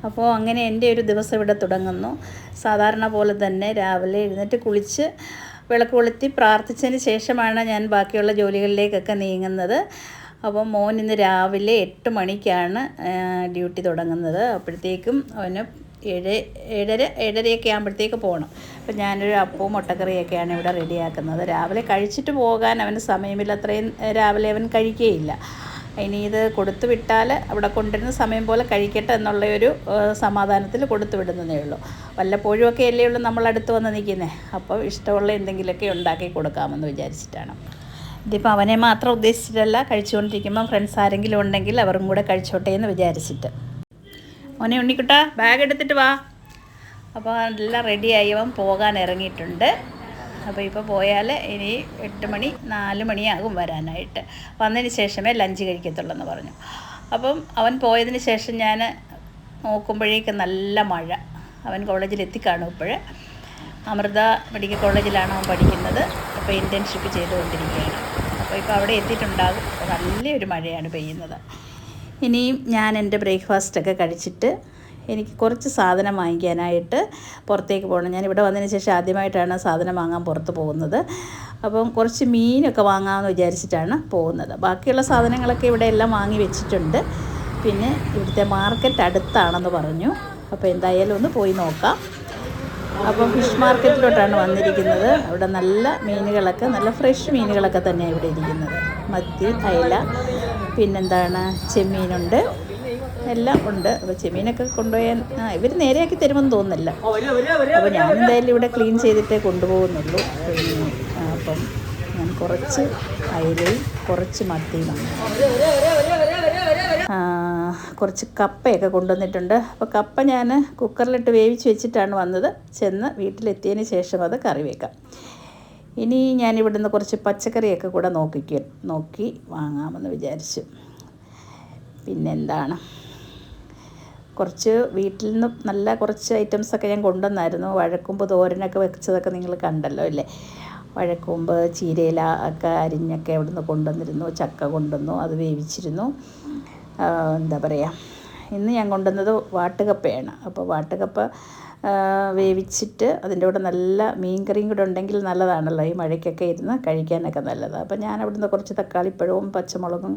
അപ്പോൾ അങ്ങനെ എൻ്റെ ഒരു ദിവസം ഇവിടെ തുടങ്ങുന്നു. സാധാരണ പോലെ തന്നെ രാവിലെ എഴുന്നേറ്റ് കുളിച്ച് വിളക്ക് കൊളുത്തി പ്രാർത്ഥിച്ചതിന് ശേഷമാണ് ഞാൻ ബാക്കിയുള്ള ജോലികളിലേക്കൊക്കെ നീങ്ങുന്നത്. അപ്പോൾ മോൻ ഇന്ന് രാവിലെ 8 മണിക്കാണ് ഡ്യൂട്ടി തുടങ്ങുന്നത്. അപ്പോഴത്തേക്കും അവന് 7:30 ആകുമ്പോഴത്തേക്ക് പോകണം. അപ്പോൾ ഞാനൊരു അപ്പവും മുട്ടക്കറിയൊക്കെയാണ് ഇവിടെ റെഡിയാക്കുന്നത്. രാവിലെ കഴിച്ചിട്ട് പോകാൻ അവന് സമയമില്ല, അത്രയും രാവിലെ അവൻ കഴിക്കുകയില്ല. ഇനി ഇത് കൊടുത്തു വിട്ടാൽ അവിടെ കൊണ്ടുവരുന്ന സമയം പോലെ കഴിക്കട്ടെ എന്നുള്ളൊരു സമാധാനത്തിൽ കൊടുത്തു വിടുന്നതേ ഉള്ളൂ. വല്ലപ്പോഴും ഒക്കെ അല്ലേ ഉള്ളൂ നമ്മളടുത്ത് വന്ന് നിൽക്കുന്നത്. അപ്പോൾ ഇഷ്ടമുള്ള എന്തെങ്കിലുമൊക്കെ ഉണ്ടാക്കി കൊടുക്കാമെന്ന് വിചാരിച്ചിട്ടാണ്. ഇതിപ്പോൾ അവനെ മാത്രം ഉദ്ദേശിച്ചിട്ടല്ല, കഴിച്ചുകൊണ്ടിരിക്കുമ്പം ഫ്രണ്ട്സ് ആരെങ്കിലും ഉണ്ടെങ്കിൽ അവരും കൂടെ കഴിച്ചോട്ടെ എന്ന് വിചാരിച്ചിട്ട്. മോനെ ഉണ്ണിക്കുട്ടാ, ബാഗ് എടുത്തിട്ട് വാ. അപ്പോൾ എല്ലാം റെഡിയായി അവൻ പോകാൻ ഇറങ്ങിയിട്ടുണ്ട്. അപ്പോൾ ഇപ്പോൾ പോയാൽ ഇനി 8 മണി 4 മണിയാകും വരാനായിട്ട്. വന്നതിന് ശേഷമേ ലഞ്ച് കഴിക്കത്തുള്ളൂ എന്ന് പറഞ്ഞു. അപ്പം അവൻ പോയതിന് ശേഷം ഞാൻ നോക്കുമ്പോഴേക്ക് നല്ല മഴ. അവൻ കോളേജിൽ എത്തിക്കാണും. ഇപ്പോൾ അമൃത മെഡിക്കൽ കോളേജിലാണ് അവൻ പഠിക്കുന്നത്. അപ്പോൾ ഇൻറ്റേൺഷിപ്പ് ചെയ്തുകൊണ്ടിരിക്കുകയാണ്. അപ്പോൾ ഇപ്പോൾ അവിടെ എത്തിയിട്ടുണ്ടാകും. നല്ലൊരു മഴയാണ് പെയ്യുന്നത്. ഇനിയും ഞാൻ എൻ്റെ ബ്രേക്ക്ഫാസ്റ്റൊക്കെ കഴിച്ചിട്ട് എനിക്ക് കുറച്ച് സാധനം വാങ്ങിക്കാനായിട്ട് പുറത്തേക്ക് പോകണം. ഞാൻ ഇവിടെ വന്നതിന് ശേഷം ആദ്യമായിട്ടാണ് സാധനം വാങ്ങാൻ പുറത്ത് പോകുന്നത്. അപ്പം കുറച്ച് മീനൊക്കെ വാങ്ങാമെന്ന് വിചാരിച്ചിട്ടാണ് പോകുന്നത്. ബാക്കിയുള്ള സാധനങ്ങളൊക്കെ ഇവിടെ എല്ലാം വാങ്ങി വെച്ചിട്ടുണ്ട്. പിന്നെ ഇവിടുത്തെ മാർക്കറ്റ് അടുത്താണെന്ന് പറഞ്ഞു. അപ്പോൾ എന്തായാലും ഒന്ന് പോയി നോക്കാം. അപ്പോൾ ഫിഷ് മാർക്കറ്റിലോട്ടാണ് വന്നിരിക്കുന്നത്. അവിടെ നല്ല മീനുകളൊക്കെ, നല്ല ഫ്രഷ് മീനുകളൊക്കെ തന്നെയാണ് ഇവിടെ ഇരിക്കുന്നത്. മത്തി, അയല, പിന്നെന്താണ് ചെമ്മീനുണ്ട്, എല്ലാം ഉണ്ട്. അപ്പോൾ ചെമ്മീനൊക്കെ കൊണ്ടുപോയാൽ ഇവർ നേരെയാക്കി തരുമെന്ന് തോന്നുന്നില്ല. അപ്പോൾ ഞാൻ എന്തായാലും ഇവിടെ ക്ലീൻ ചെയ്തിട്ടേ കൊണ്ടുപോകുന്നുള്ളൂ. അപ്പം ഞാൻ കുറച്ച് അയലയും കുറച്ച് മത്തിയുമാണ്. കുറച്ച് കപ്പയൊക്കെ കൊണ്ടുവന്നിട്ടുണ്ട്. അപ്പോൾ കപ്പ ഞാൻ കുക്കറിലിട്ട് വേവിച്ച് വെച്ചിട്ടാണ് വന്നത്. ചെന്ന് വീട്ടിലെത്തിയതിന് ശേഷം അത് കറി വെക്കാം. ഇനി ഞാനിവിടുന്ന് കുറച്ച് പച്ചക്കറിയൊക്കെ കൂടെ നോക്കി വാങ്ങാമെന്ന് വിചാരിച്ചു. പിന്നെന്താണ്, കുറച്ച് വീട്ടിൽ നിന്ന് നല്ല കുറച്ച് ഐറ്റംസൊക്കെ ഞാൻ കൊണ്ടുവന്നായിരുന്നു. വഴക്കൂമ്പ് തോരനൊക്കെ വെച്ചതൊക്കെ നിങ്ങൾ കണ്ടല്ലോ അല്ലേ. വഴക്കൂമ്പ്, ചീരയില ഒക്കെ അരിഞ്ഞൊക്കെ അവിടെ നിന്ന് കൊണ്ടുവന്നിരുന്നു. ചക്ക കൊണ്ടുവന്നു, അത് വേവിച്ചിരുന്നു. എന്താ പറയുക, ഇന്ന് ഞാൻ കൊണ്ടുവന്നത് വാട്ടുകപ്പയാണ്. അപ്പോൾ വാട്ടുകപ്പ വേവിച്ചിട്ട് അതിൻ്റെ കൂടെ നല്ല മീൻ കറിയും കൂടെ ഉണ്ടെങ്കിൽ നല്ലതാണല്ലോ. ഈ മഴയ്ക്കൊക്കെ ഇരുന്ന് കഴിക്കാനൊക്കെ നല്ലതാണ്. അപ്പോൾ ഞാൻ അവിടുന്ന് കുറച്ച് തക്കാളിപ്പഴവും പച്ചമുളകും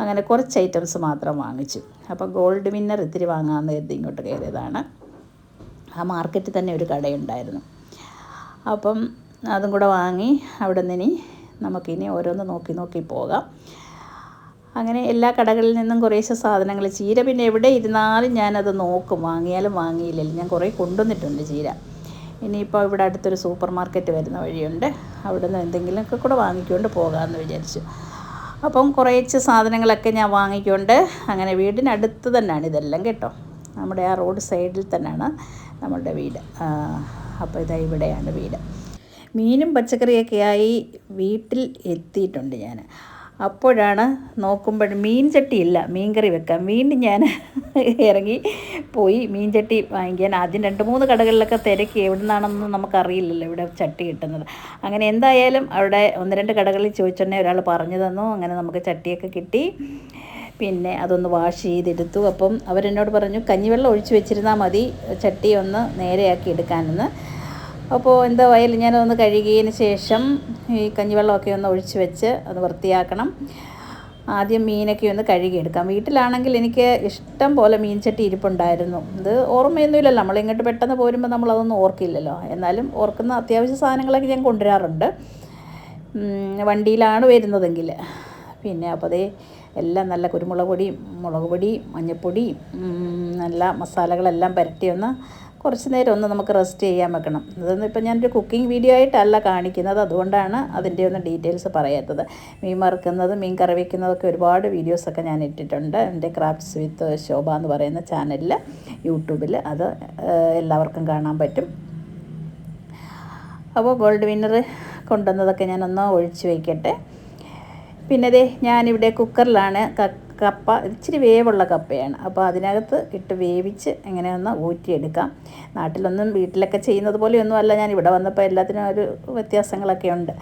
അങ്ങനെ കുറച്ച് ഐറ്റംസ് മാത്രം വാങ്ങിച്ചു. അപ്പോൾ ഗോൾഡ് വിന്നർ ഇത്തിരി വാങ്ങാമെന്ന് കരുതി ഇങ്ങോട്ട് കയറിയതാണ്. ആ മാർക്കറ്റിൽ തന്നെ ഒരു കടയുണ്ടായിരുന്നു. അപ്പം അതും കൂടെ വാങ്ങി അവിടെ നിന്ന് നമുക്കിനി ഓരോന്ന് നോക്കി പോകാം. അങ്ങനെ എല്ലാ കടകളിൽ നിന്നും കുറേശ്ശെ സാധനങ്ങൾ. ചീര പിന്നെ എവിടെ ഇരുന്നാലും ഞാനത് നോക്കും, വാങ്ങിയാലും വാങ്ങിയില്ലല്ലോ. ഞാൻ കുറേ കൊണ്ടുവന്നിട്ടുണ്ട് ചീര. ഇനിയിപ്പോൾ ഇവിടെ അടുത്തൊരു സൂപ്പർ മാർക്കറ്റ് വരുന്ന വഴിയുണ്ട്, അവിടെ നിന്ന് എന്തെങ്കിലുമൊക്കെ കൂടെ വാങ്ങിക്കൊണ്ട് പോകാമെന്ന് വിചാരിച്ചു. അപ്പം കുറേശ്ശെ സാധനങ്ങളൊക്കെ ഞാൻ വാങ്ങിക്കൊണ്ട് അങ്ങനെ വീടിനടുത്ത് തന്നെയാണ് ഇതെല്ലാം കേട്ടോ. നമ്മുടെ ആ റോഡ് സൈഡിൽ തന്നെയാണ് നമ്മളുടെ വീട്. അപ്പോൾ ഇതാ ഇവിടെയാണ് വീട്. മീനും പച്ചക്കറിയൊക്കെയായി വീട്ടിൽ എത്തിയിട്ടുണ്ട് ഞാൻ. അപ്പോഴാണ് നോക്കുമ്പോൾ മീൻ ചട്ടിയില്ല, മീൻ കറി വെക്കാം. വീണ്ടും ഞാൻ ഇറങ്ങി പോയി മീൻ ചട്ടി വാങ്ങിക്കാൻ. ആദ്യം 2-3 കടകളിലൊക്കെ തിരക്കി, എവിടെ നിന്നാണെന്നൊന്നും നമുക്കറിയില്ലല്ലോ ഇവിടെ ചട്ടി കിട്ടുന്നത്. അങ്ങനെ എന്തായാലും അവിടെ 1-2 കടകളിൽ ചോദിച്ചോണ്ടേ ഒരാൾ പറഞ്ഞു തന്നു. അങ്ങനെ നമുക്ക് ചട്ടിയൊക്കെ കിട്ടി. പിന്നെ അതൊന്ന് വാഷ് ചെയ്തെടുത്തു. അപ്പം അവരെന്നോട് പറഞ്ഞു കഞ്ഞിവെള്ളം ഒഴിച്ച് വെച്ചിരുന്നാൽ മതി ചട്ടി ഒന്ന് നേരെയാക്കി എടുക്കാനെന്ന്. അപ്പോൾ എന്തായാലും ഞാനതൊന്ന് കഴുകിയതിന് ശേഷം ഈ കഞ്ഞിവെള്ളമൊക്കെ ഒന്ന് ഒഴിച്ച് വെച്ച് അത് വൃത്തിയാക്കണം. ആദ്യം മീനൊക്കെ ഒന്ന് കഴുകിയെടുക്കാം. വീട്ടിലാണെങ്കിൽ എനിക്ക് ഇഷ്ടം പോലെ മീൻ ചട്ടി ഇരിപ്പുണ്ടായിരുന്നു. ഇത് ഓർമ്മയൊന്നുമില്ലല്ലോ, നമ്മളിങ്ങോട്ട് പെട്ടെന്ന് പോരുമ്പോൾ നമ്മളതൊന്നും ഓർക്കില്ലല്ലോ. എന്നാലും ഓർക്കുന്ന അത്യാവശ്യ സാധനങ്ങളൊക്കെ ഞാൻ കൊണ്ടുവരാറുണ്ട് വണ്ടിയിലാണ് വരുന്നതെങ്കിൽ. പിന്നെ അപ്പോൾ അതേ എല്ലാം നല്ല കുരുമുളക് പൊടി, മുളക് പൊടി, മഞ്ഞൾപ്പൊടി, നല്ല മസാലകളെല്ലാം പുരട്ടിയൊന്ന് കുറച്ച് നേരം ഒന്ന് നമുക്ക് റെസ്റ്റ് ചെയ്യാൻ വെക്കണം. ഇതൊന്നും ഇപ്പം ഞാനൊരു കുക്കിംഗ് വീഡിയോ ആയിട്ടല്ല കാണിക്കുന്നത്, അതുകൊണ്ടാണ് അതിൻ്റെ ഒന്നും ഡീറ്റെയിൽസ് പറയാത്തത്. മീൻ വറുക്കുന്നതും മീൻ കറി വയ്ക്കുന്നതൊക്കെ ഒരുപാട് വീഡിയോസൊക്കെ ഞാൻ ഇട്ടിട്ടുണ്ട് എൻ്റെ ക്രാഫ്റ്റ്സ് വിത്ത് ശോഭ എന്ന് പറയുന്ന ചാനലിൽ, യൂട്യൂബിൽ. അത് എല്ലാവർക്കും കാണാൻ പറ്റും. അപ്പോൾ ഗോൾഡ് വിന്നർ കൊണ്ടുവന്നതൊക്കെ ഞാനൊന്ന് ഒഴിച്ച് വയ്ക്കട്ടെ. പിന്നെ ദേ ഞാനിവിടെ കുക്കറിലാണ് കപ്പ, ഇച്ചിരി വേവുള്ള കപ്പയാണ്. അപ്പോൾ അതിനകത്ത് ഇട്ട് വേവിച്ച് എങ്ങനെ ഒന്ന് ഊറ്റിയെടുക്കാം. നാട്ടിലൊന്നും വീട്ടിലൊക്കെ ചെയ്യുന്നത് പോലെയൊന്നും അല്ല, ഞാൻ ഇവിടെ വന്നപ്പോൾ എല്ലാത്തിനും ഒരു വ്യത്യാസങ്ങളൊക്കെ ഉണ്ട്.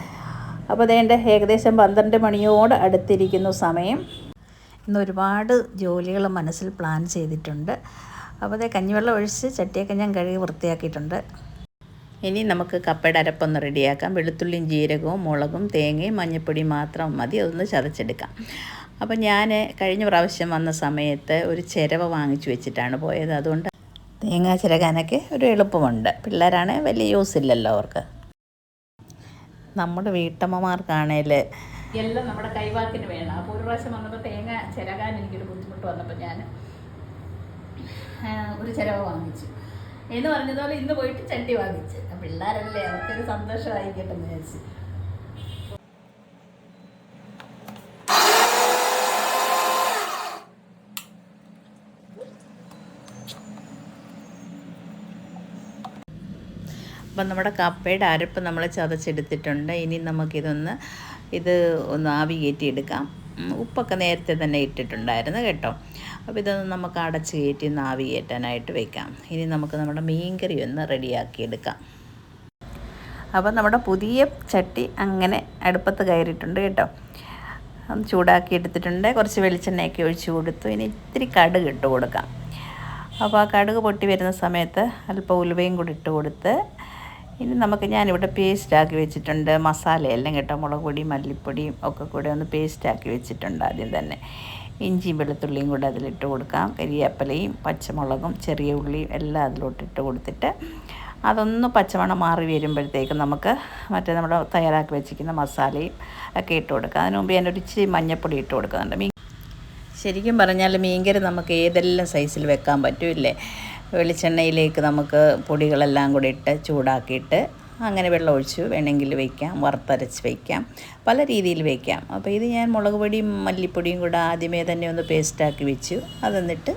അപ്പോൾ അതേണ്ട ഏകദേശം 12 മണിയോട് അടുത്തിരിക്കുന്നു സമയം. ഇന്ന് ഒരുപാട് ജോലികൾ മനസ്സിൽ പ്ലാൻ ചെയ്തിട്ടുണ്ട്. അപ്പോൾ അതേ കഞ്ഞിവെള്ളം ഒഴിച്ച് ചട്ടിയൊക്കെ ഞാൻ കഴുകി വൃത്തിയാക്കിയിട്ടുണ്ട്. ഇനി നമുക്ക് കപ്പയുടെ അരപ്പൊന്ന് റെഡിയാക്കാം. വെളുത്തുള്ളിയും ജീരകവും മുളകും തേങ്ങയും മഞ്ഞൾപ്പൊടിയും മാത്രം മതി, അതൊന്ന് ചതച്ചെടുക്കാം. അപ്പോൾ ഞാൻ കഴിഞ്ഞ പ്രാവശ്യം വന്ന സമയത്ത് ഒരു ചിരവ വാങ്ങിച്ചു വെച്ചിട്ടാണ് പോയത്. അതുകൊണ്ട് തേങ്ങ ചിരകാനൊക്കെ ഒരു എളുപ്പമുണ്ട്. പിള്ളേരാണെ വലിയ യൂസ് ഇല്ലല്ലോ അവർക്ക്. നമ്മുടെ വീട്ടമ്മമാർക്കാണേൽ എല്ലാം നമ്മുടെ കൈവാക്കിന് വേണം. അപ്പോൾ ഒരു പ്രാവശ്യം വന്നപ്പോൾ തേങ്ങ ചിരകാൻ എനിക്കൊരു ബുദ്ധിമുട്ട് വന്നപ്പോൾ ഞാൻ ഒരു ചിരവ വാങ്ങിച്ചു. എന്ന് പറഞ്ഞതുപോലെ ഇന്ന് പോയിട്ട് ചട്ടി വാങ്ങിച്ച്. പിള്ളേരല്ലേ, അവർക്കൊരു സന്തോഷമായിക്കട്ടെ എന്ന് വിചാരിച്ചു. അപ്പം നമ്മുടെ കപ്പയുടെ അരപ്പ് നമ്മൾ ചതച്ചെടുത്തിട്ടുണ്ട്. ഇനി നമുക്കിതൊന്ന് ഒന്ന് ആവി കയറ്റിയെടുക്കാം. ഉപ്പൊക്കെ നേരത്തെ തന്നെ ഇട്ടിട്ടുണ്ടായിരുന്നു കേട്ടോ. അപ്പോൾ ഇതൊന്ന് നമുക്ക് അടച്ച് കയറ്റി ഒന്ന് ആവി കയറ്റാനായിട്ട് വെക്കാം. ഇനി നമുക്ക് നമ്മുടെ മീൻകറി ഒന്ന് റെഡിയാക്കിയെടുക്കാം. അപ്പോൾ നമ്മുടെ പുതിയ ചട്ടി അങ്ങനെ അടുപ്പത്ത് കയറിയിട്ടുണ്ട് കേട്ടോ. ഒന്ന് ചൂടാക്കി എടുത്തിട്ടുണ്ട്. കുറച്ച് വെളിച്ചെണ്ണയൊക്കെ ഒഴിച്ച് കൊടുത്തു. ഇനി ഇത്തിരി കടുക് ഇട്ട് കൊടുക്കാം. അപ്പോൾ ആ കടുക് പൊട്ടി വരുന്ന സമയത്ത് അല്പം ഉലുവയും കൂടി ഇട്ട് കൊടുത്ത് ഇനി ഞാനിവിടെ പേസ്റ്റാക്കി വെച്ചിട്ടുണ്ട് മസാലയെല്ലാം കേട്ടോ. മുളക് പൊടിയും മല്ലിപ്പൊടിയും ഒക്കെ കൂടെ ഒന്ന് പേസ്റ്റാക്കി വെച്ചിട്ടുണ്ട്. ആദ്യം തന്നെ ഇഞ്ചിയും വെളുത്തുള്ളിയും കൂടെ അതിലിട്ട് കൊടുക്കാം. കരിവേപ്പിലയും പച്ചമുളകും ചെറിയ ഉള്ളിയും എല്ലാം അതിലോട്ട് ഇട്ട് കൊടുത്തിട്ട് അതൊന്ന് പച്ചമണം മാറി വരുമ്പോഴത്തേക്ക് നമുക്ക് നമ്മൾ തയ്യാറാക്കി വെച്ചിരിക്കുന്ന മസാലയും ഒക്കെ ഇട്ട് കൊടുക്കാം. അതിന് മുമ്പ് ഞാനൊരു ഇച്ചിരി മഞ്ഞൾപ്പൊടി ഇട്ട് കൊടുക്കുന്നുണ്ട്. ശരിക്കും പറഞ്ഞാൽ മീൻകറി നമുക്ക് ഏതെല്ലാം സൈസിൽ വെക്കാൻ പറ്റുമില്ലേ. വെളിച്ചെണ്ണയിലേക്ക് നമുക്ക് പൊടികളെല്ലാം കൂടി ഇട്ട് ചൂടാക്കിയിട്ട് അങ്ങനെ വെള്ളം ഒഴിച്ച് വേണമെങ്കിൽ വയ്ക്കാം, വറുത്തരച്ച് വയ്ക്കാം, പല രീതിയിൽ വയ്ക്കാം. അപ്പോൾ ഇത് ഞാൻ മുളക് പൊടിയും മല്ലിപ്പൊടിയും കൂടെ ആദ്യമേ തന്നെ ഒന്ന് പേസ്റ്റാക്കി വെച്ചു. അതെന്നിട്ട്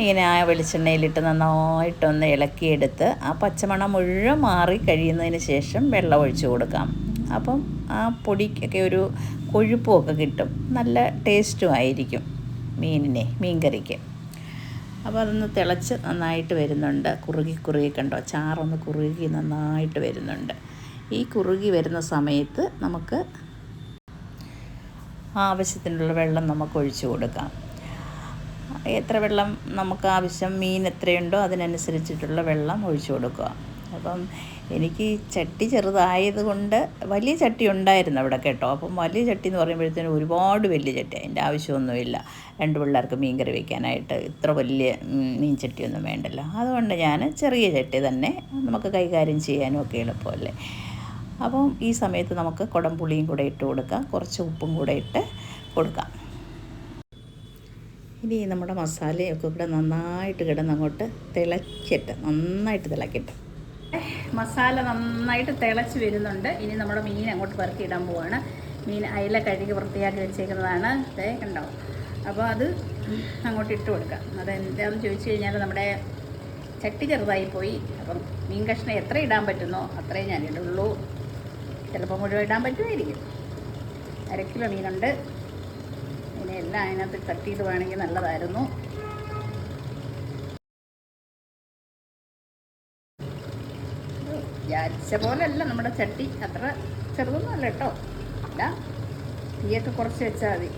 ഇങ്ങനെ ആ വെളിച്ചെണ്ണയിലിട്ട് നന്നായിട്ടൊന്ന് ഇളക്കിയെടുത്ത് ആ പച്ചമണം മുഴുവൻ മാറി കഴിയുന്നതിന് ശേഷം വെള്ളം ഒഴിച്ച് കൊടുക്കാം. അപ്പം ആ പൊടിക്കൊക്കെ ഒരു കൊഴുപ്പുമൊക്കെ കിട്ടും, നല്ല ടേസ്റ്റും ആയിരിക്കും മീൻകറിക്ക്. അപ്പോൾ അതൊന്ന് തിളച്ച് നന്നായിട്ട് വരുന്നുണ്ട്. കുറുകി കണ്ടോ, ചാറൊന്ന് കുറുകി നന്നായിട്ട് വരുന്നുണ്ട്. ഈ കുറുകി വരുന്ന സമയത്ത് നമുക്ക് ആവശ്യത്തിനുള്ള വെള്ളം നമുക്ക് ഒഴിച്ചു കൊടുക്കാം. എത്ര വെള്ളം നമുക്ക് ആവശ്യം, മീൻ എത്രയുണ്ടോ അതിനനുസരിച്ചിട്ടുള്ള വെള്ളം ഒഴിച്ചു കൊടുക്കുക. അപ്പം എനിക്ക് ചട്ടി ചെറുതായതുകൊണ്ട് വലിയ ചട്ടി ഉണ്ടായിരുന്നു അവിടെ കേട്ടോ. അപ്പം വലിയ ചട്ടി എന്ന് പറയുമ്പോഴത്തേനും ഒരുപാട് വലിയ ചട്ടി, അതിൻ്റെ ആവശ്യമൊന്നുമില്ല. 2 പിള്ളേർക്ക് മീൻ കറി വയ്ക്കാനായിട്ട് ഇത്ര വലിയ മീൻ ചട്ടിയൊന്നും വേണ്ടല്ലോ. അതുകൊണ്ട് ഞാൻ ചെറിയ ചട്ടി തന്നെ നമുക്ക് കൈകാര്യം ചെയ്യാനും ഒക്കെ എളുപ്പമല്ലേ. അപ്പം ഈ സമയത്ത് നമുക്ക് കുടംപുളിയും കൂടെ ഇട്ട് കൊടുക്കാം, കുറച്ച് ഉപ്പും കൂടെ ഇട്ട് കൊടുക്കാം. ഇനി നമ്മുടെ മസാലയൊക്കെ കൂടെ നന്നായിട്ട് കിടന്നങ്ങോട്ട് നന്നായിട്ട് തിളക്കട്ടെ. മസാല നന്നായിട്ട് തിളച്ച് വരുന്നുണ്ട്. ഇനി നമ്മുടെ മീൻ അങ്ങോട്ട് പെറുക്കി ഇടാൻ പോവാണ്. മീൻ അയില കഴുകി വൃത്തിയാക്കി വെച്ചേക്കുന്നതാണ്, കണ്ടോ. അപ്പോൾ അത് അങ്ങോട്ട് ഇട്ട് കൊടുക്കാം. അതെന്താണെന്ന് ചോദിച്ചു കഴിഞ്ഞാൽ നമ്മുടെ ചട്ടി ചെറുതായി പോയി. അപ്പം മീൻ കഷ്ണം എത്ര ഇടാൻ പറ്റുന്നോ അത്രയും ഞാൻ ഇടുള്ളൂ. ചിലപ്പോൾ മുഴുവൻ ഇടാൻ പറ്റുമായിരിക്കും. 1/2 കിലോ മീനുണ്ട്. പിന്നെ എല്ലാം അതിനകത്ത് തട്ടിയിടുവാണെങ്കിൽ നല്ലതായിരുന്നു. വിചാരിച്ച പോലെയല്ല നമ്മുടെ ചട്ടി, അത്ര ചെറുതൊന്നും അല്ല കേട്ടോ. അല്ല, തീയൊക്കെ കുറച്ച് വെച്ചാൽ മതി.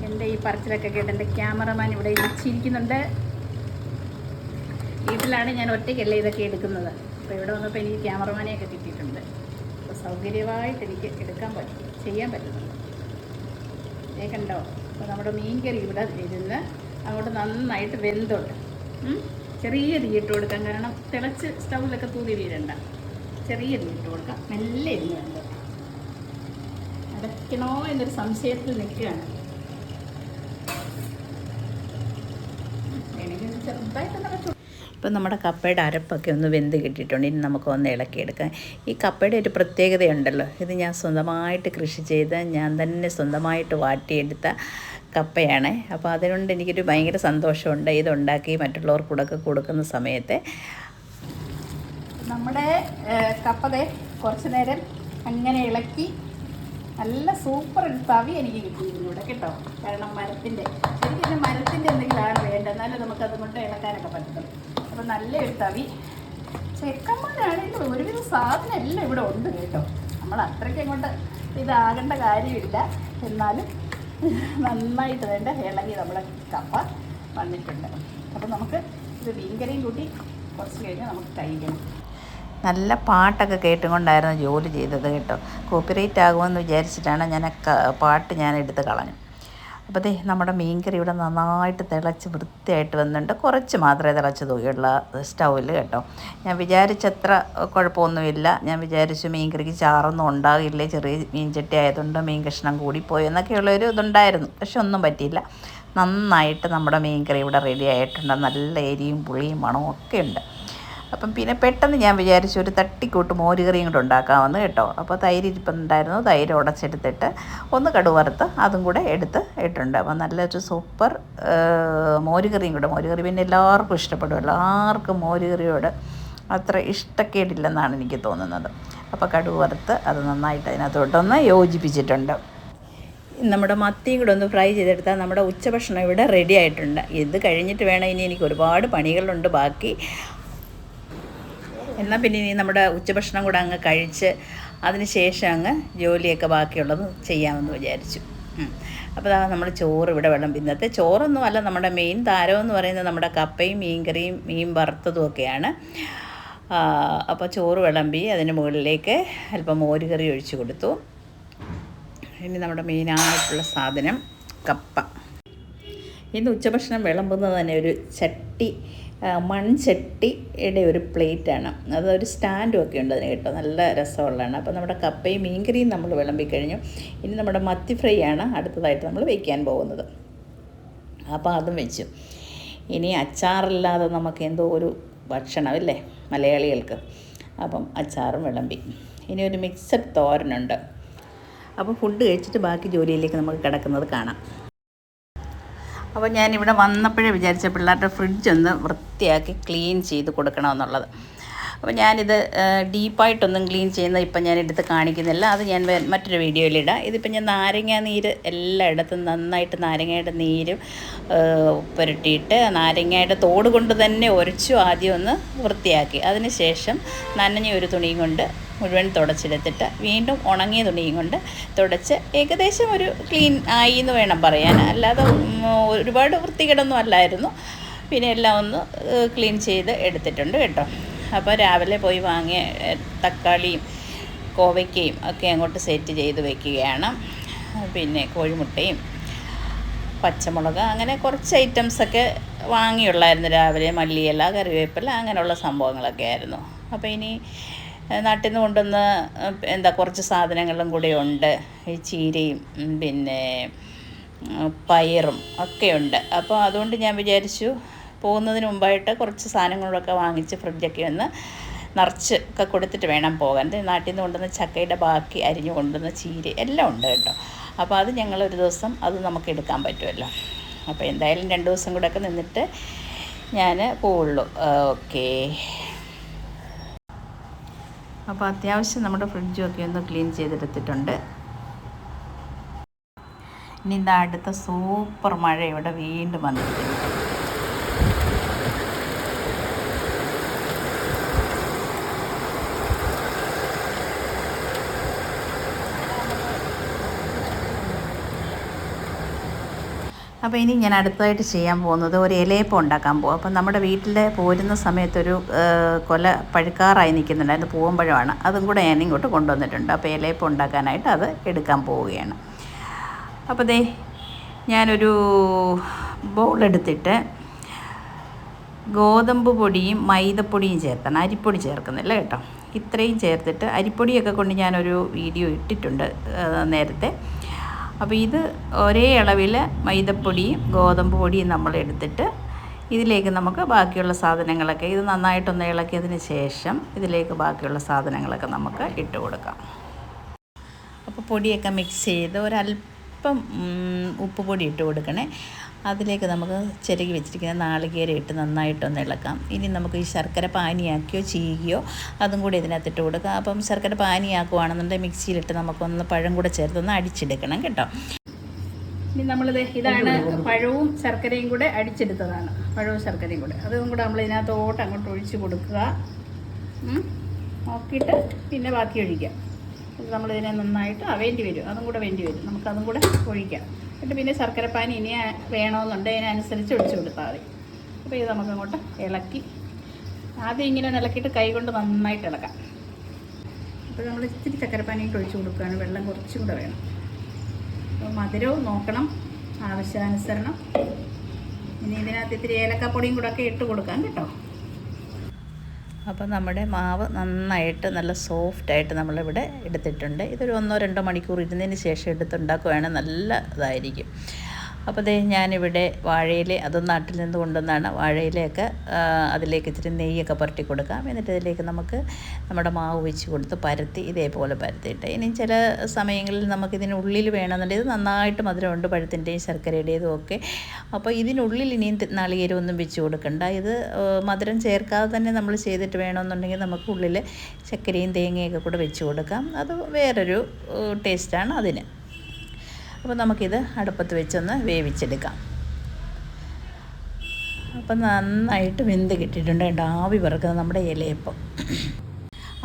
എൻ്റെ ഈ പറച്ചിലൊക്കെ കേട്ട് എൻ്റെ ക്യാമറമാൻ ഇവിടെ ഇരിച്ചിരിക്കുന്നുണ്ട്. വീട്ടിലാണ് ഞാൻ ഒറ്റയ്ക്കല്ല ഇതൊക്കെ എടുക്കുന്നത്. അപ്പോൾ ഇവിടെ വന്നപ്പോൾ എനിക്ക് ക്യാമറമാനെയൊക്കെ കിട്ടിയിട്ടുണ്ട്. അപ്പോൾ സൗകര്യമായിട്ട് എനിക്ക് ചെയ്യാൻ പറ്റുന്നുണ്ട്. കണ്ടോ. അപ്പോൾ നമ്മുടെ മീൻകറി ഇവിടെ ഇരുന്ന് അങ്ങോട്ട് നന്നായിട്ട് വെന്തുണ്ട്. ചെറിയ തീയിട്ട് കൊടുക്കാം, കാരണം തിളച്ച് സ്റ്റൗവിലൊക്കെ തൂതി വീഴണ്ട. ചെറിയ തീയിട്ട് കൊടുക്കാം. മെല്ലെ ഇരുന്ന് വെന്തോ. അടയ്ക്കണോ എന്നൊരു സംശയത്തിൽ നിൽക്കുകയാണ്. എനിക്ക് ചെറുതായിട്ട് ഇപ്പം നമ്മുടെ കപ്പയുടെ അരപ്പൊക്കെ ഒന്ന് വെന്ത് കിട്ടിയിട്ടുണ്ട്. ഇനി നമുക്ക് ഒന്ന് ഇളക്കിയെടുക്കാം. ഈ കപ്പയുടെ ഒരു പ്രത്യേകതയുണ്ടല്ലോ, ഇത് ഞാൻ സ്വന്തമായിട്ട് കൃഷി ചെയ്ത് ഞാൻ തന്നെ സ്വന്തമായിട്ട് വാട്ടിയെടുത്ത കപ്പയാണ്. അപ്പോൾ അതുകൊണ്ട് എനിക്കൊരു ഭയങ്കര സന്തോഷമുണ്ട് ഇതുണ്ടാക്കി മറ്റുള്ളവർക്കൂടൊക്കെ കൊടുക്കുന്ന സമയത്ത്. നമ്മുടെ കപ്പതെ കുറച്ച് നേരം അങ്ങനെ ഇളക്കി നല്ല സൂപ്പർ ഒരു തവി എനിക്ക് കിട്ടിയിരുന്നു ഇവിടെ കേട്ടോ. കാരണം മരത്തിൻ്റെ എന്തെങ്കിലുമാണ് വേണ്ടത്, എന്നാലും നമുക്കതുകൊണ്ട് ഇളക്കാനൊക്കെ പറ്റും. അപ്പോൾ നല്ലൊരു തവി. ചെക്കന്മാരാണെങ്കിലും ഒരുവിധ സാധനം എല്ലാം ഇവിടെ ഉണ്ട് കേട്ടോ. നമ്മൾ അത്രയ്ക്ക് അങ്ങോട്ട് ഇതാകേണ്ട കാര്യമില്ല. എന്നാലും നന്നായിട്ട് വേണ്ട ഇളകി നമ്മുടെ കപ്പ വന്നിട്ടുണ്ട്. അപ്പോൾ നമുക്ക് ഇത് മീൻകറിയും കൂട്ടി കുറച്ച് കഴിഞ്ഞാൽ നമുക്ക് കഴിക്കണം. നല്ല പാട്ടൊക്കെ കേട്ടുകൊണ്ടായിരുന്നു ജോലി ചെയ്തത് കേട്ടോ. കോപ്പിറൈറ്റ് ആകുമെന്ന് വിചാരിച്ചിട്ടാണ് പാട്ട് ഞാൻ എടുത്ത് കളഞ്ഞു. അപ്പോൾ നമ്മുടെ മീൻകറി ഇവിടെ നന്നായിട്ട് തിളച്ച് വൃത്തിയായിട്ട് വന്നിട്ടുണ്ട്. കുറച്ച് മാത്രമേ തിളച്ച് തൂക്കിയുള്ള സ്റ്റൗവിൽ കേട്ടോ. ഞാൻ വിചാരിച്ചത്ര കുഴപ്പമൊന്നുമില്ല. ഞാൻ വിചാരിച്ചു മീൻകറിക്ക് ചാറൊന്നും ഉണ്ടാകില്ലേ, ചെറിയ മീൻചട്ടി ആയതുകൊണ്ട് മീൻ കഷ്ണം കൂടിപ്പോയി എന്നൊക്കെയുള്ളൊരു ഇതുണ്ടായിരുന്നു. പക്ഷെ ഒന്നും പറ്റിയില്ല. നന്നായിട്ട് നമ്മുടെ മീൻകറി ഇവിടെ റെഡി ആയിട്ടുണ്ട്. നല്ല എരിയും പുളിയും മണവും ഒക്കെ ഉണ്ട്. അപ്പം പിന്നെ പെട്ടെന്ന് ഞാൻ വിചാരിച്ചു ഒരു തട്ടിക്കൂട്ട് മോരുകറിയും കൂടെ ഉണ്ടാക്കാമെന്ന് കേട്ടോ. അപ്പോൾ തൈര് ഇരിപ്പുണ്ടായിരുന്നു. തൈര് ഉടച്ചെടുത്തിട്ട് ഒന്ന് കടുവറുത്ത് അതും കൂടെ ഇട്ടുണ്ട്. അപ്പം നല്ലൊരു സൂപ്പർ മോരുകറിയും കൂടെ. മോരുകറി പിന്നെ എല്ലാവർക്കും ഇഷ്ടപ്പെടുമല്ലോ. ആർക്കും മോരുകറിയോട് അത്ര ഇഷ്ടക്കേടില്ലെന്നാണ് എനിക്ക് തോന്നുന്നത്. അപ്പോൾ കടുവറുത്ത് അത് നന്നായിട്ട് അതിനകത്തോട്ടൊന്ന് യോജിപ്പിച്ചിട്ടുണ്ട്. നമ്മുടെ മത്തിയും കൂടെ ഒന്ന് ഫ്രൈ ചെയ്തെടുത്താൽ നമ്മുടെ ഉച്ചഭക്ഷണം ഇവിടെ റെഡി ആയിട്ടുണ്ട്. ഇത് കഴിഞ്ഞിട്ട് വേണം ഇനി എനിക്ക് ഒരുപാട് പണികളുണ്ട് ബാക്കി. എന്നാൽ പിന്നെ ഇനി നമ്മുടെ ഉച്ചഭക്ഷണം കൂടെ അങ്ങ് കഴിച്ച് അതിന് ശേഷം അങ്ങ് ജോലിയൊക്കെ ബാക്കിയുള്ളത് ചെയ്യാമെന്ന് വിചാരിച്ചു. അപ്പോൾ നമ്മൾ ചോറ് ഇവിടെ വിളമ്പി. ഇന്നത്തെ ചോറൊന്നും അല്ല, നമ്മുടെ മെയിൻ താരമെന്ന് പറയുന്നത് നമ്മുടെ കപ്പയും മീൻകറിയും മീൻ വറുത്തതും ഒക്കെയാണ്. അപ്പോൾ ചോറ് വിളമ്പി അതിന് മുകളിലേക്ക് അല്പം മോരുകറി ഒഴിച്ചു കൊടുത്തു. ഇനി നമ്മുടെ മെയിനായിട്ടുള്ള സാധനം കപ്പ. ഇന്ന് ഉച്ചഭക്ഷണം വിളമ്പുന്നത് തന്നെ ഒരു ചട്ടി, മൺചട്ടിയുടെ ഒരു പ്ലേറ്റാണ്. അതൊരു സ്റ്റാൻഡും ഒക്കെ ഉണ്ട് അതിന് കേട്ടോ. നല്ല രസമുള്ളതാണ്. അപ്പോൾ നമ്മുടെ കപ്പയും മീൻകറിയും നമ്മൾ വിളമ്പിക്കഴിഞ്ഞു. ഇനി നമ്മുടെ മത്തി ഫ്രൈ ആണ് അടുത്തതായിട്ട് നമ്മൾ വയ്ക്കാൻ പോകുന്നത്. അപ്പോൾ അതും വെച്ചു. ഇനി അച്ചാറില്ലാതെ നമുക്ക് എന്തോ ഒരു ഭക്ഷണമില്ലേ മലയാളികൾക്ക്. അപ്പം അച്ചാറും വിളമ്പി. ഇനി ഒരു മിക്സഡ് തോരനുണ്ട്. അപ്പോൾ ഫുഡ് കഴിച്ചിട്ട് ബാക്കി ജോലിയിലേക്ക് നമുക്ക് കിടക്കുന്നത് കാണാം. അപ്പോൾ ഞാനിവിടെ വന്നപ്പോഴേ വിചാരിച്ച പിള്ളേരുടെ ഫ്രിഡ്ജൊന്ന് വൃത്തിയാക്കി ക്ലീൻ ചെയ്ത് കൊടുക്കണമെന്നുള്ളത്. അപ്പോൾ ഞാനിത് ഡീപ്പായിട്ടൊന്നും ക്ലീൻ ചെയ്യുന്നത് ഇപ്പം ഞാൻ എടുത്ത് കാണിക്കുന്നില്ല. അത് ഞാൻ മറ്റൊരു വീഡിയോയിലിടാം. ഇതിപ്പോൾ ഞാൻ നാരങ്ങ നീര് എല്ലായിടത്തും നന്നായിട്ട് നാരങ്ങയുടെ നീരും പുരട്ടിയിട്ട് നാരങ്ങയുടെ തോട് കൊണ്ട് തന്നെ ഉരച്ചു ആദ്യം ഒന്ന് വൃത്തിയാക്കി. അതിന് ശേഷം നനഞ്ഞ ഒരു തുണിയും കൊണ്ട് മുഴുവൻ തുടച്ചെടുത്തിട്ട് വീണ്ടും ഉണങ്ങിയ തുണിയും കൊണ്ട് തുടച്ച് ഏകദേശം ഒരു ക്ലീൻ ആയി എന്ന് വേണം പറയാൻ. അല്ലാതെ ഒരുപാട് വൃത്തികേടൊന്നും അല്ലായിരുന്നു. പിന്നെ എല്ലാം ഒന്ന് ക്ലീൻ ചെയ്ത് എടുത്തിട്ടുണ്ട് കേട്ടോ. അപ്പോൾ രാവിലെ പോയി വാങ്ങിയ തക്കാളിയും കോവയ്ക്കയും ഒക്കെ അങ്ങോട്ട് സെറ്റ് ചെയ്ത് വയ്ക്കുകയാണ്. പിന്നെ കോഴിമുട്ടയും പച്ചമുളക് അങ്ങനെ കുറച്ച് ഐറ്റംസൊക്കെ വാങ്ങിയുള്ളായിരുന്നു രാവിലെ. മല്ലിയില, കറിവേപ്പില അങ്ങനെയുള്ള സംഭവങ്ങളൊക്കെ ആയിരുന്നു. അപ്പോൾ ഇനി നാട്ടിൽ നിന്ന് കൊണ്ടുവന്ന് കുറച്ച് സാധനങ്ങളും കൂടെ ഉണ്ട്. ഈ ചീരയും പിന്നെ പയറും ഒക്കെ ഉണ്ട്. അപ്പോൾ അതുകൊണ്ട് ഞാൻ വിചാരിച്ചു പോകുന്നതിന് മുമ്പായിട്ട് കുറച്ച് സാധനങ്ങളൊക്കെ വാങ്ങിച്ച് ഫ്രിഡ്ജൊക്കെ ഒന്ന് നിറച്ച് ഒക്കെ കൊടുത്തിട്ട് വേണം പോകാൻ. നാട്ടിൽ നിന്ന് കൊണ്ടുവന്ന ചക്കയുടെ ബാക്കി അരിഞ്ഞു കൊണ്ടുവന്ന ചീര എല്ലാം ഉണ്ട് കേട്ടോ. അപ്പോൾ അത് ഞങ്ങളൊരു ദിവസം അത് നമുക്ക് എടുക്കാൻ പറ്റുമല്ലോ. അപ്പോൾ എന്തായാലും 2 ദിവസം കൂടെ ഒക്കെ നിന്നിട്ട് ഞാൻ പോവുള്ളൂ. ഓക്കേ. അപ്പോൾ അത്യാവശ്യം നമ്മുടെ ഫ്രിഡ്ജൊക്കെ ഒന്ന് ക്ലീൻ ചെയ്തെടുത്തിട്ടുണ്ട്. ഇനി എന്താ അടുത്ത സൂപ്പർ മഴ ഇവിടെ വീണ്ടും വന്നിട്ടുണ്ട്. അപ്പോൾ ഇനി ഞാൻ അടുത്തതായിട്ട് ചെയ്യാൻ പോകുന്നത് ഒരു ഇലയപ്പം ഉണ്ടാക്കാൻ പോകും. അപ്പം നമ്മുടെ വീട്ടിൽ പോരുന്ന സമയത്തൊരു കൊല പഴുക്കാറായി നിൽക്കുന്നുണ്ടായിരുന്നു, പൂവമ്പഴമാണ്. അതും കൂടെ ഞാൻ ഇങ്ങോട്ട് കൊണ്ടുവന്നിട്ടുണ്ട്. അപ്പോൾ ഇലയപ്പം ഉണ്ടാക്കാനായിട്ട് അത് എടുക്കാൻ പോവുകയാണ്. അപ്പോൾ ഞാനൊരു ബൗളെടുത്തിട്ട് ഗോതമ്പ് പൊടിയും മൈദപ്പൊടിയും ചേർത്താണ്, അരിപ്പൊടി ചേർക്കുന്നില്ല കേട്ടോ. ഇത്രയും ചേർത്തിട്ട് അരിപ്പൊടിയൊക്കെ കൊണ്ട് ഞാനൊരു വീഡിയോ ഇട്ടിട്ടുണ്ട് നേരത്തെ. അപ്പോൾ ഇത് ഒരേ അളവിൽ മൈദപ്പൊടിയും ഗോതമ്പ് പൊടിയും നമ്മൾ എടുത്തിട്ട് ഇതിലേക്ക് നമുക്ക് ബാക്കിയുള്ള സാധനങ്ങളൊക്കെ ഇത് നന്നായിട്ടൊന്ന് ഇളക്കിയതിന് ശേഷം ഇതിലേക്ക് ബാക്കിയുള്ള സാധനങ്ങളൊക്കെ നമുക്ക് ഇട്ട് കൊടുക്കാം. അപ്പോൾ പൊടിയൊക്കെ മിക്സ് ചെയ്ത് ഒരല്പം ഉപ്പ് പൊടി ഇട്ട് കൊടുക്കണേ. അതിലേക്ക് നമുക്ക് ചിരകി വെച്ചിരിക്കുന്ന നാളികേരം ഇട്ട് നന്നായിട്ടൊന്ന് ഇളക്കാം. ഇനി നമുക്ക് ഈ ശർക്കര പാനിയാക്കിയോ ചീകിയോ അതും കൂടി ഇതിനകത്തിട്ട് കൊടുക്കാം. അപ്പം ശർക്കര പാനിയാക്കുവാണെന്നുണ്ടെങ്കിൽ മിക്സിയിലിട്ട് നമുക്കൊന്ന് പഴം കൂടെ ചേർത്തൊന്ന് അടിച്ചെടുക്കണം കേട്ടോ. ഇനി ഇതാണ് പഴവും ശർക്കരയും കൂടെ അടിച്ചെടുത്തതാണ്. പഴവും ശർക്കരയും കൂടെ അതും കൂടെ നമ്മൾ ഇതിനകത്തോട്ട് അങ്ങോട്ട് ഒഴിച്ച് കൊടുക്കുക. നോക്കിയിട്ട് പിന്നെ ബാക്കി ഒഴിക്കാം. നമ്മളിതിനെ നന്നായിട്ട് വേണ്ടി വരും, അതും കൂടെ വേണ്ടി വരും. നമുക്കതും കൂടെ ഒഴിക്കാം. എന്നിട്ട് പിന്നെ ശർക്കരപ്പാനി ഇനി വേണമെന്നുണ്ട് അതിനനുസരിച്ച് ഒഴിച്ചു കൊടുത്താൽ മതി. അപ്പോൾ ഇത് നമുക്കങ്ങോട്ട് ഇളക്കി ആദ്യം ഇങ്ങനെ ഇളക്കിയിട്ട് കൈ കൊണ്ട് നന്നായിട്ട് ഇളക്കാം. അപ്പോൾ നമ്മൾ ഇത്തിരി ചക്കരപ്പാനിയിട്ട് ഒഴിച്ച് കൊടുക്കുകയാണ്. വെള്ളം കുറച്ചും കൂടെ വേണം. അപ്പോൾ മധുരവും നോക്കണം ആവശ്യാനുസരണം. ഇനി ഇതിനകത്ത് ഇത്തിരി ഏലക്കപ്പൊടിയും കൂടെ ഒക്കെ ഇട്ട് കൊടുക്കാം കേട്ടോ. അപ്പോൾ നമ്മുടെ മാവ് നന്നായിട്ട് നല്ല സോഫ്റ്റായിട്ട് നമ്മളിവിടെ എടുത്തിട്ടുണ്ട്. ഇതൊരു 1-2 മണിക്കൂർ ഇരുന്നതിന് ശേഷം എടുത്തുണ്ടാക്കുകയാണെങ്കിൽ നല്ല ഇതായിരിക്കും. അപ്പോൾ ദേ ഞാനിവിടെ വാഴയില, അതും നാട്ടിൽ നിന്ന് കൊണ്ടുവന്നാണ്. വാഴയിലയൊക്കെ അതിലേക്ക് ഇച്ചിരി നെയ്യൊക്കെ പുരട്ടി കൊടുക്കാം. എന്നിട്ട് ഇതിലേക്ക് നമുക്ക് നമ്മുടെ മാവ് വെച്ച് കൊടുത്ത് പരത്തി ഇതേപോലെ പരത്തിയിട്ട്, ഇനി ചില സമയങ്ങളിൽ നമുക്കിതിനുള്ളിൽ വേണമെന്നുണ്ടെങ്കിൽ ഇത് നന്നായിട്ട് മധുരമുണ്ട്, പഴത്തിൻ്റെയും ശർക്കരയുടേതും ഒക്കെ. അപ്പോൾ ഇതിനുള്ളിൽ ഇനിയും നാളികേരമൊന്നും വെച്ച് കൊടുക്കണ്ട. ഇത് മധുരം ചേർക്കാതെ തന്നെ നമ്മൾ ചെയ്തിട്ട് വേണമെന്നുണ്ടെങ്കിൽ നമുക്ക് ഉള്ളിൽ ചക്കരയും തേങ്ങയൊക്കെ കൂടെ വെച്ച് കൊടുക്കാം. അത് വേറൊരു ടേസ്റ്റാണ് അതിന്. അപ്പോൾ നമുക്കിത് അടുപ്പത്ത് വെച്ചൊന്ന് വേവിച്ചെടുക്കാം. അപ്പം നന്നായിട്ട് വെന്ത് കിട്ടിയിട്ടുണ്ട്. ആവി പറക്കുന്നത് നമ്മുടെ ഇലയപ്പം.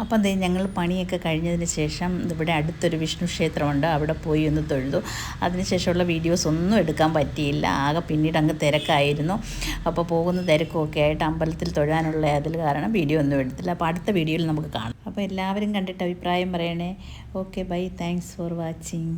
അപ്പം ദേ ഞങ്ങൾ പണിയൊക്കെ കഴിഞ്ഞതിന് ശേഷം ഇവിടെ അടുത്തൊരു വിഷ്ണു ക്ഷേത്രമുണ്ട്, അവിടെ പോയി ഒന്ന് തൊഴുതു. അതിനുശേഷമുള്ള വീഡിയോസ് ഒന്നും എടുക്കാൻ പറ്റിയില്ല. ആകെ പിന്നീട് അങ്ങ് തിരക്കായിരുന്നു. അപ്പോൾ പോകുന്ന തിരക്കുമൊക്കെ ആയിട്ട് അമ്പലത്തിൽ തൊഴാനുള്ള അതിൽ കാരണം വീഡിയോ ഒന്നും എടുത്തില്ല. അപ്പോൾ അടുത്ത വീഡിയോയിൽ നമുക്ക് കാണാം. അപ്പോൾ എല്ലാവരും കണ്ടിട്ട് അഭിപ്രായം പറയണേ. Okay, bye, thanks for watching.